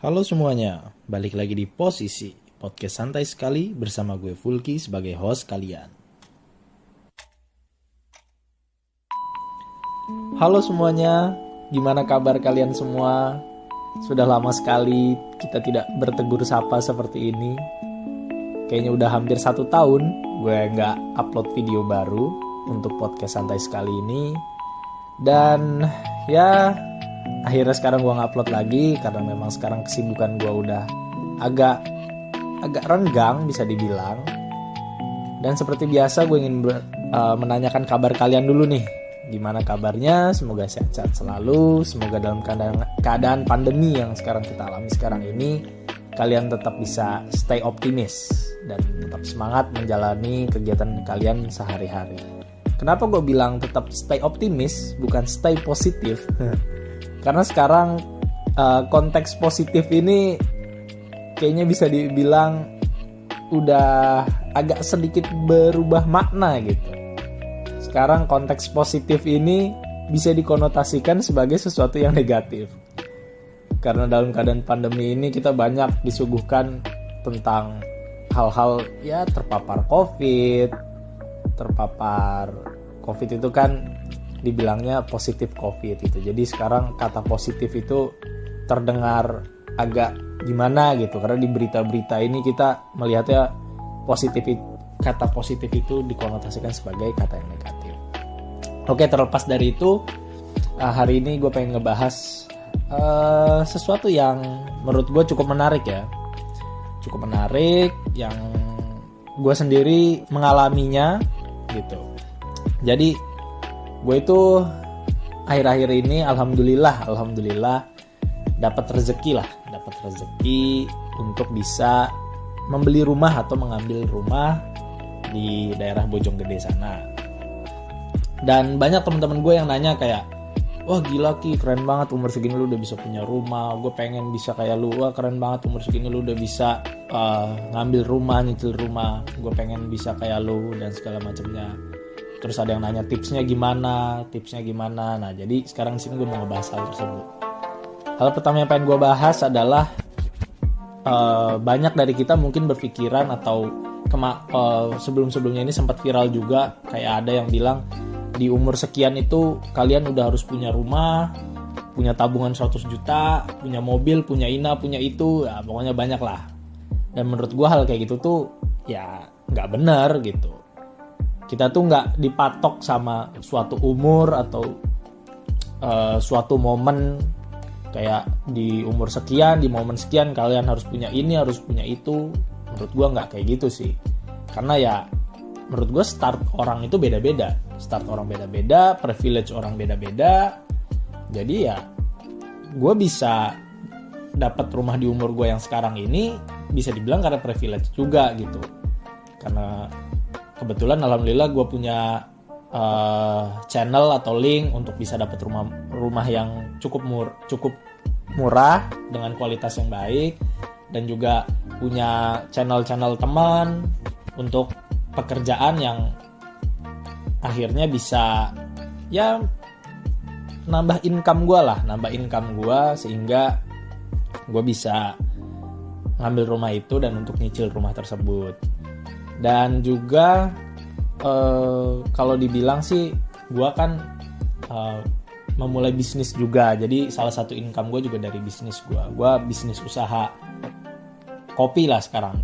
Halo semuanya, balik lagi di Posisi, podcast santai sekali bersama gue Fulky sebagai host kalian. Halo semuanya, gimana kabar kalian semua? Sudah lama sekali kita tidak bertegur sapa seperti ini. Kayaknya udah hampir 1 tahun gue nggak upload video baru untuk podcast santai sekali ini. Dan ya akhirnya sekarang gue nge-upload lagi karena memang sekarang kesibukan gue udah agak renggang bisa dibilang. Dan seperti biasa gue ingin menanyakan kabar kalian dulu nih. Gimana kabarnya? Semoga sehat-sehat selalu. Semoga dalam keadaan pandemi yang sekarang kita alami sekarang ini, kalian tetap bisa stay optimis dan tetap semangat menjalani kegiatan kalian sehari-hari. Kenapa gue bilang tetap stay optimis, bukan stay positif? Karena sekarang konteks positif ini kayaknya bisa dibilang udah agak sedikit berubah makna gitu. Sekarang konteks positif ini bisa dikonotasikan sebagai sesuatu yang negatif. Karena dalam keadaan pandemi ini kita banyak disuguhkan tentang hal-hal ya terpapar COVID itu kan dibilangnya positif COVID itu. Jadi sekarang kata positif itu terdengar agak gimana gitu, karena di berita-berita ini kita melihatnya kata positif itu dikonotasikan sebagai kata yang negatif. Oke, terlepas dari itu, hari ini gue pengen ngebahas sesuatu yang menurut gue cukup menarik ya. Cukup menarik yang gue sendiri mengalaminya gitu. Jadi gue itu akhir-akhir ini alhamdulillah dapat rezeki untuk bisa membeli rumah atau mengambil rumah di daerah Bojonggede sana. Dan banyak teman-teman gue yang nanya kayak, wah gila Ki, keren banget umur segini lu udah bisa punya rumah. Gue pengen bisa kayak lu. Wah keren banget umur segini lu udah bisa ngambil rumah, nyicil rumah. Gue pengen bisa kayak lu dan segala macamnya. Terus ada yang nanya tipsnya gimana. Nah, jadi sekarang di sini gue mau ngebahas hal tersebut. Hal pertama yang pengen gue bahas adalah banyak dari kita mungkin berpikiran atau sebelum-sebelumnya ini sempat viral juga, kayak ada yang bilang di umur sekian itu kalian udah harus punya rumah, punya tabungan 100 juta, punya mobil, punya punya itu, ya pokoknya banyak lah. Dan menurut gue hal kayak gitu tuh ya nggak benar gitu. Kita tuh nggak dipatok sama suatu umur atau suatu momen, kayak di umur sekian, di momen sekian kalian harus punya ini, harus punya itu. Menurut gue nggak kayak gitu sih. Karena ya menurut gue start orang itu beda-beda. Privilege orang beda-beda. Jadi ya gue bisa dapat rumah di umur gue yang sekarang ini bisa dibilang karena privilege juga gitu. Karena kebetulan alhamdulillah gue punya channel atau link untuk bisa dapat rumah yang cukup murah dengan kualitas yang baik, dan juga punya channel teman untuk pekerjaan yang akhirnya bisa ya nambah income gue sehingga gue bisa ngambil rumah itu dan untuk nyicil rumah tersebut. Dan juga kalau dibilang sih gue kan memulai bisnis juga. Jadi salah satu income gue juga dari bisnis gue bisnis usaha kopi lah sekarang,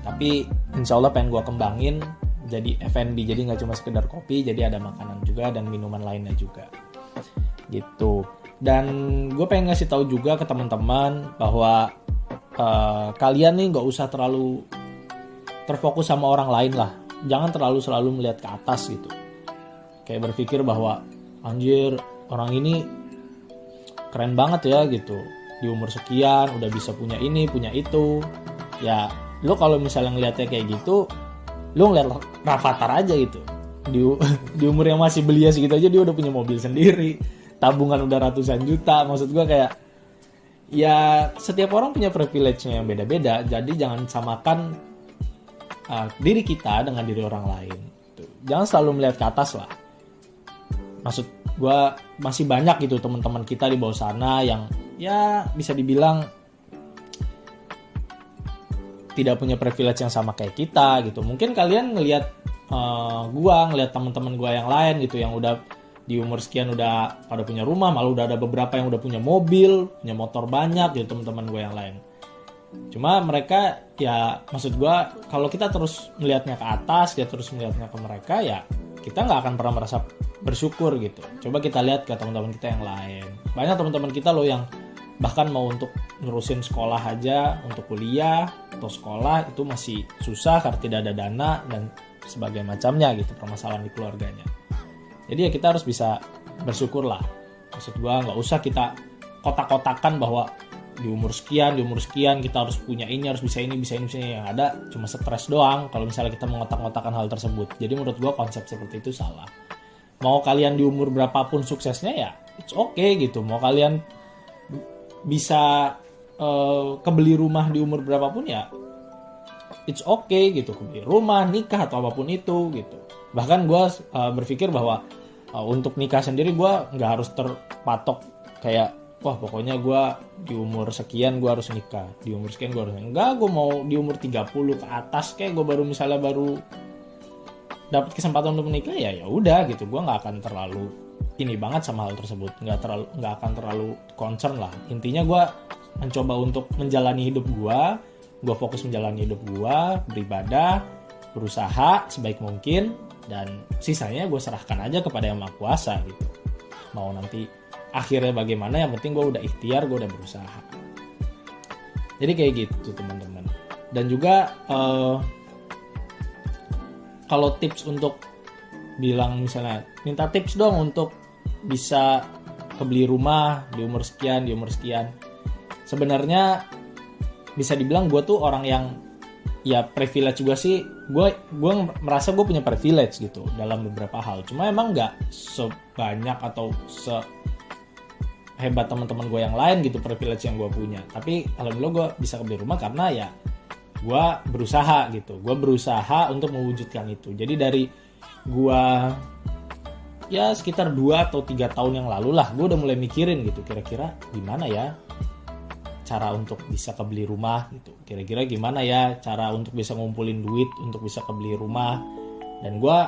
tapi insya Allah pengen gue kembangin jadi F&B, jadi gak cuma sekedar kopi, jadi ada makanan juga dan minuman lainnya juga gitu. Dan gue pengen ngasih tahu juga ke teman-teman bahwa kalian nih gak usah terlalu terfokus sama orang lain lah. Jangan selalu melihat ke atas gitu. Kayak berpikir bahwa anjir, orang ini keren banget ya gitu. Di umur sekian udah bisa punya ini, punya itu. Ya, lo kalau misalnya ngeliatnya kayak gitu, lo ngeliat Rafathar aja gitu. Di umur yang masih belia segitu aja dia udah punya mobil sendiri. Tabungan udah ratusan juta. Maksud gue kayak, ya setiap orang punya privilege-nya yang beda-beda. Jadi jangan samakan diri kita dengan diri orang lain. Jangan selalu melihat ke atas lah. Maksud gue masih banyak gitu teman-teman kita di bawah sana yang ya bisa dibilang tidak punya privilege yang sama kayak kita gitu. Mungkin kalian ngelihat ngelihat teman-teman gua yang lain gitu yang udah di umur sekian udah pada punya rumah, malah udah ada beberapa yang udah punya mobil, punya motor banyak gitu teman-teman gue yang lain. Cuma mereka ya maksud gue kalau kita terus melihatnya ke atas, kita terus melihatnya ke mereka ya kita nggak akan pernah merasa bersyukur gitu. Coba kita lihat ke teman-teman kita yang lain. Banyak teman-teman kita loh yang bahkan mau untuk nerusin sekolah aja, untuk kuliah atau sekolah itu masih susah karena tidak ada dana dan sebagainya macamnya gitu permasalahan di keluarganya. Jadi ya kita harus bisa bersyukur lah. Maksud gue nggak usah kita kotak-kotakan bahwa di umur sekian kita harus punya ini, harus bisa ini. Yang ada cuma stres doang kalau misalnya kita mengotak-kotakan hal tersebut. Jadi menurut gue konsep seperti itu salah. Mau kalian di umur berapapun suksesnya ya it's okay gitu. Mau kalian bisa kebeli rumah di umur berapapun ya it's okay gitu. Kebeli rumah, nikah atau apapun itu gitu. Bahkan gue berpikir bahwa untuk nikah sendiri gue nggak harus terpatok kayak wah pokoknya gue di umur sekian gue harus nikah, di umur sekian gue harus nikah. Enggak, gue mau di umur 30 ke atas kayak gue baru dapat kesempatan untuk menikah ya udah gitu. Gue nggak akan terlalu ini banget sama hal tersebut, nggak akan terlalu concern lah. Intinya gue mencoba untuk menjalani hidup gue fokus menjalani hidup gue, beribadah, berusaha sebaik mungkin, dan sisanya gue serahkan aja kepada Yang Maha Kuasa gitu. Mau nanti akhirnya bagaimana, yang penting gue udah ikhtiar, gue udah berusaha. Jadi kayak gitu teman-teman. Dan juga kalau tips untuk bilang misalnya minta tips dong untuk bisa kebeli rumah di umur sekian. Sebenarnya bisa dibilang gue tuh orang yang ya privilege juga sih. Gue merasa gue punya privilege gitu dalam beberapa hal. Cuma emang nggak sebanyak atau sehebat teman-teman gue yang lain gitu privilege yang gue punya. Tapi alhamdulillah gue bisa beli rumah karena ya gue berusaha gitu. Gue berusaha untuk mewujudkan itu. Jadi dari gue ya sekitar 2 atau 3 tahun yang lalu lah gue udah mulai mikirin gitu kira-kira gimana ya cara untuk bisa kebeli rumah gitu. Kira-kira gimana ya cara untuk bisa ngumpulin duit untuk bisa kebeli rumah. Dan gue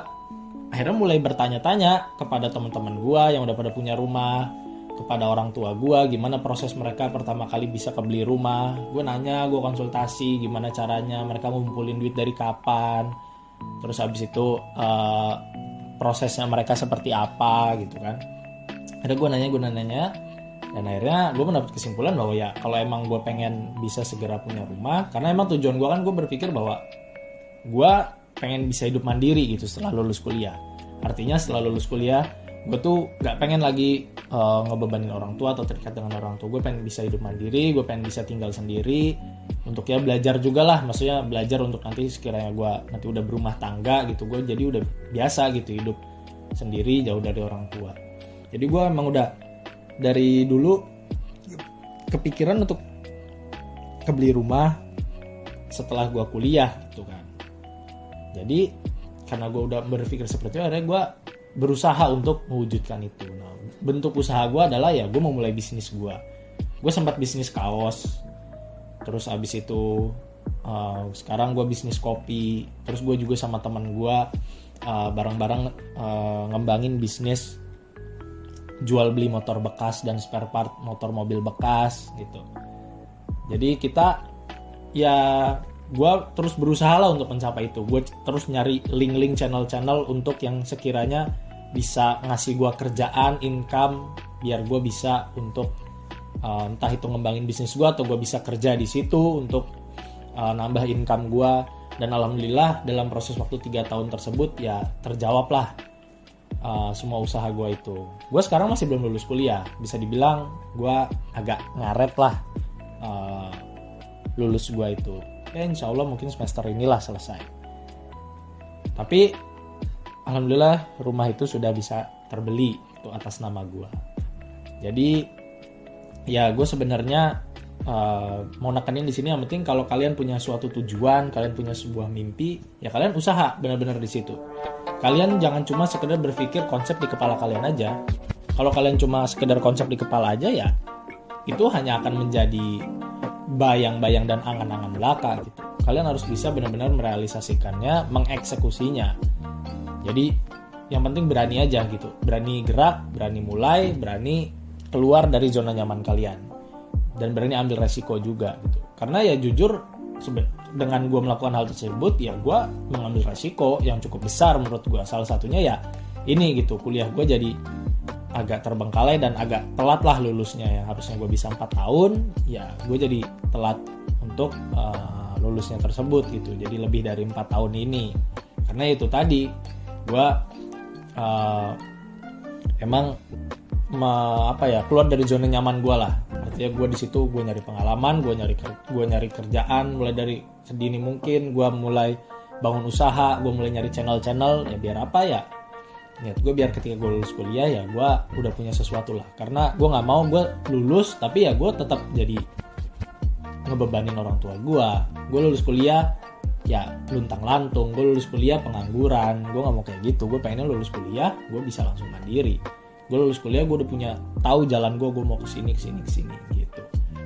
akhirnya mulai bertanya-tanya kepada teman-teman gue yang udah pada punya rumah, kepada orang tua gue, gimana proses mereka pertama kali bisa kebeli rumah. Gue nanya, gue konsultasi gimana caranya, mereka ngumpulin duit dari kapan, terus habis itu prosesnya mereka seperti apa gitu kan. Ada gue nanya, dan akhirnya gue mendapat kesimpulan bahwa ya kalau emang gue pengen bisa segera punya rumah, karena emang tujuan gue kan gue berpikir bahwa gue pengen bisa hidup mandiri gitu setelah lulus kuliah. Artinya setelah lulus kuliah gue tuh gak pengen lagi ngebebanin orang tua atau terikat dengan orang tua. Gue pengen bisa hidup mandiri, gue pengen bisa tinggal sendiri untuk ya belajar juga lah, maksudnya belajar untuk nanti sekiranya gue nanti udah berumah tangga gitu, gue jadi udah biasa gitu hidup sendiri jauh dari orang tua. Jadi gue emang udah dari dulu kepikiran untuk kebeli rumah setelah gue kuliah gitu kan. Jadi karena gue udah berpikir seperti itu, akhirnya gue berusaha untuk mewujudkan itu. Nah, bentuk usaha gue adalah ya gue mau mulai bisnis gue. Gue sempat bisnis kaos, terus abis itu sekarang gue bisnis kopi. Terus gue juga sama teman gue bareng-bareng ngembangin bisnis jual beli motor bekas dan spare part motor mobil bekas gitu. Jadi kita ya gue terus berusaha lah untuk mencapai itu. Gue terus nyari link-link channel-channel untuk yang sekiranya bisa ngasih gue kerjaan, income, biar gue bisa untuk entah itu ngembangin bisnis gue atau gue bisa kerja di situ untuk nambah income gue. Dan alhamdulillah dalam proses waktu 3 tahun tersebut ya terjawab lah semua usaha gue itu. Gue sekarang masih belum lulus kuliah, bisa dibilang gue agak ngaret lah lulus gue itu. Ya insya Allah mungkin semester inilah selesai. Tapi alhamdulillah rumah itu sudah bisa terbeli itu atas nama gue. Jadi ya gue sebenarnya mau nekenin di sini yang penting kalau kalian punya suatu tujuan, kalian punya sebuah mimpi, ya kalian usaha benar-benar di situ. Kalian jangan cuma sekedar berpikir konsep di kepala kalian aja. Kalau kalian cuma sekedar konsep di kepala aja ya itu hanya akan menjadi bayang-bayang dan angan-angan belaka gitu. kalian harus bisa benar-benar merealisasikannya, mengeksekusinya. Jadi yang penting berani aja gitu, berani gerak, berani mulai, berani keluar dari zona nyaman kalian, dan berani ambil resiko juga gitu. Karena ya jujur dengan gue melakukan hal tersebut, ya gue mengambil resiko yang cukup besar menurut gue. Salah satunya ya ini gitu, kuliah gue jadi agak terbengkalai dan agak telat lah lulusnya. Ya harusnya gue bisa 4 tahun, ya gue jadi telat untuk lulusnya tersebut gitu. Jadi lebih dari 4 tahun ini. Karena itu tadi gue emang keluar dari zona nyaman gue lah. Artinya gue di situ gue nyari pengalaman, gue nyari kerjaan mulai dari sedini mungkin. Gue mulai bangun usaha, gue mulai nyari channel ya, biar apa ya? Niat gue biar ketika gue lulus kuliah ya gue udah punya sesuatu lah. Karena gue nggak mau gue lulus tapi ya gue tetap jadi ngebebanin orang tua gue. Gue lulus kuliah ya luntang lantung, gue lulus kuliah pengangguran. Gue nggak mau kayak gitu. Gue pengennya lulus kuliah gue bisa langsung mandiri. Gue lulus kuliah gue udah punya tahu jalan gue mau kesini gitu.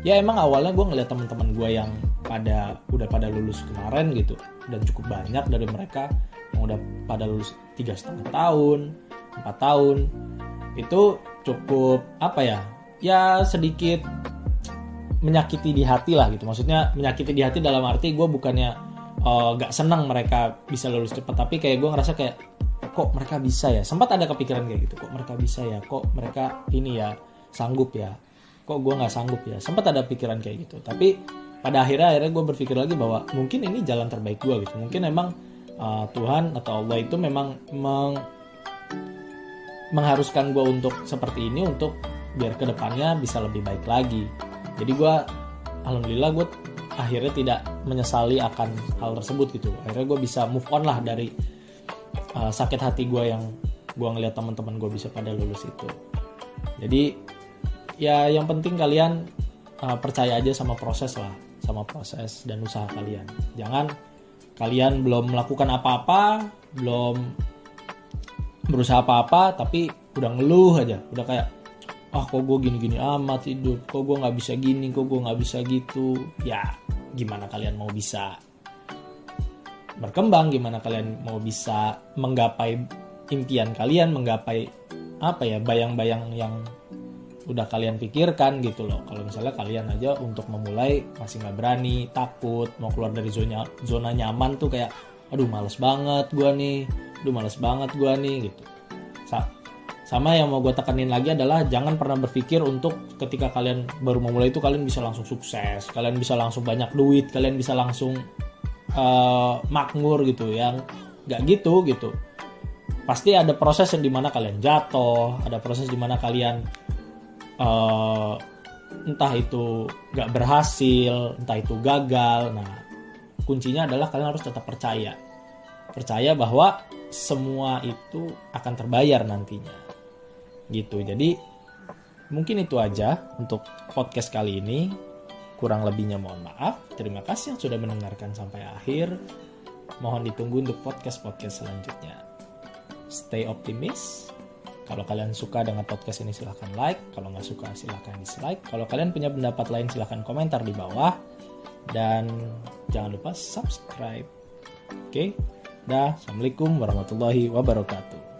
Ya emang awalnya gue ngeliat teman-teman gue yang udah pada lulus kemarin gitu, dan cukup banyak dari mereka yang udah pada lulus 3,5 tahun, 4 tahun. Itu cukup ya sedikit menyakiti di hati lah gitu. Maksudnya menyakiti di hati dalam arti gue bukannya gak senang mereka bisa lulus cepat, tapi kayak gue ngerasa kayak kok mereka bisa ya. Sempat ada kepikiran kayak gitu, kok mereka bisa ya, kok mereka ini ya sanggup ya, kok gue gak sanggup ya. Sempat ada pikiran kayak gitu. Tapi pada akhirnya gue berpikir lagi bahwa mungkin ini jalan terbaik gue gitu. Mungkin emang Tuhan atau Allah itu memang mengharuskan gue untuk seperti ini, untuk biar kedepannya bisa lebih baik lagi. Jadi gue alhamdulillah gue akhirnya tidak menyesali akan hal tersebut gitu. Akhirnya gue bisa move on lah dari sakit hati gue yang gue ngeliat teman-teman gue bisa pada lulus itu. Jadi ya yang penting kalian percaya aja sama proses lah, sama proses dan usaha kalian. Jangan kalian belum melakukan apa-apa, belum berusaha apa-apa, tapi udah ngeluh aja, udah kayak kok gue gini-gini amat hidup, kok gue nggak bisa gini, kok gue nggak bisa gitu. Ya gimana kalian mau bisa berkembang, gimana kalian mau bisa menggapai impian kalian, menggapai bayang-bayang yang udah kalian pikirkan gitu loh. Kalau misalnya kalian aja untuk memulai masih nggak berani, takut, mau keluar dari zona nyaman tuh kayak males banget gue nih gitu. Sama yang mau gue tekanin lagi adalah jangan pernah berpikir untuk ketika kalian baru memulai itu kalian bisa langsung sukses, kalian bisa langsung banyak duit, kalian bisa langsung makmur gitu. Yang nggak gitu. Pasti ada proses yang dimana kalian jatuh, ada proses dimana kalian entah itu gak berhasil, entah itu gagal. Nah kuncinya adalah kalian harus tetap percaya bahwa semua itu akan terbayar nantinya gitu. Jadi mungkin itu aja untuk podcast kali ini. Kurang lebihnya mohon maaf. Terima kasih yang sudah mendengarkan sampai akhir. Mohon ditunggu untuk podcast selanjutnya. Stay optimis. Kalau kalian suka dengan podcast ini silahkan like. Kalau nggak suka silahkan dislike. Kalau kalian punya pendapat lain silahkan komentar di bawah. Dan jangan lupa subscribe. Oke? Assalamualaikum warahmatullahi wabarakatuh.